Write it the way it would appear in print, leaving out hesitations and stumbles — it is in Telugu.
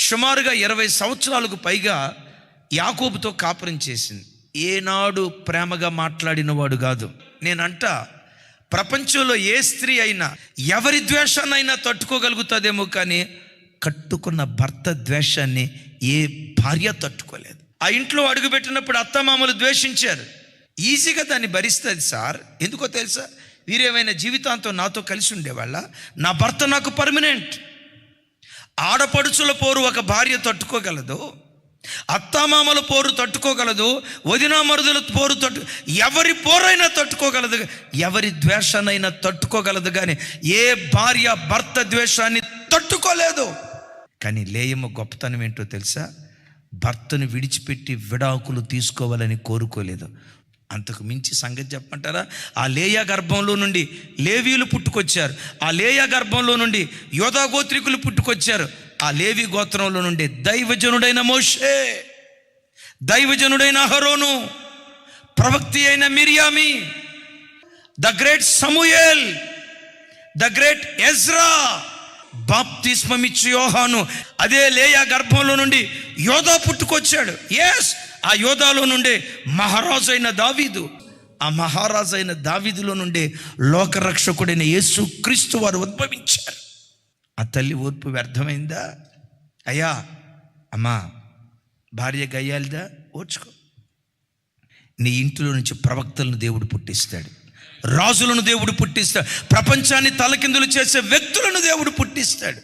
సుమారుగా 20 సంవత్సరాలకు పైగా యాకోబుతో కాపురం చేసింది. ఏనాడు ప్రేమగా మాట్లాడిన వాడు కాదు. నేనంట ప్రపంచంలో ఏ స్త్రీ అయినా ఎవరి ద్వేషాన్నైనా తట్టుకోగలుగుతుందేమో, కానీ కట్టుకున్న భర్త ద్వేషాన్ని ఏ భార్య తట్టుకోలేదు. ఆ ఇంట్లో అడుగుపెట్టినప్పుడు అత్తమామలు ద్వేషించారు. ఈజీగా దాన్ని భరిస్తుంది సార్. ఎందుకో తెలుసా? వీరేమైనా జీవితాంతం నాతో కలిసి ఉండేవాళ్ళ? నా భర్త నాకు పర్మనెంట్. ఆడపడుచుల పోరు ఒక భార్య తట్టుకోగలదు, అత్తామామల పోరు తట్టుకోగలదు, వదినా మరుదుల పోరు ఎవరి పోరైనా తట్టుకోగలదు, ఎవరి ద్వేషాన్నైనా తట్టుకోగలదు, కానీ ఏ భార్య భర్త ద్వేషాన్ని తట్టుకోలేదు. కానీ లేయమ్మ గొప్పతనం ఏంటో తెలుసా? భర్తను విడిచిపెట్టి విడాకులు తీసుకోవాలని కోరుకోలేదు. అంతకు మించి సంగతి చెప్పమంటారా? ఆ లేయా గర్భంలో నుండి లేవీలు పుట్టుకొచ్చారు. ఆ లేయా గర్భంలో నుండి యోధా గోత్రికులు పుట్టుకొచ్చారు. ఆ లేవి గోత్రంలో నుండి దైవజనుడైన మోషే, దైవజనుడైన అహరోను, ప్రవక్తి అయిన మిరియామి, the great Samuel, the great Ezra, బాప్తిస్మమిచ్చు యోహాను. అదే లేయా గర్భంలో నుండి యోధా పుట్టుకొచ్చాడు. ఎస్, ఆ యోధాలో నుండే మహారాజు అయిన దావీదు, ఆ మహారాజు అయిన దావీదులో నుండే లోకరక్షకుడైన యేసు క్రీస్తు వారు ఉద్భవించారు. ఆ తల్లి ఓర్పు వ్యర్థమైందా? అయ్యా, అమ్మా, భార్య గయ్యాలిదా? ఓర్చుకో. నీ ఇంటిలో నుంచి ప్రవక్తలను దేవుడు పుట్టిస్తాడు, రాజులను దేవుడు పుట్టిస్తాడు, ప్రపంచాన్ని తలకిందులు చేసే వ్యక్తులను దేవుడు పుట్టిస్తాడు.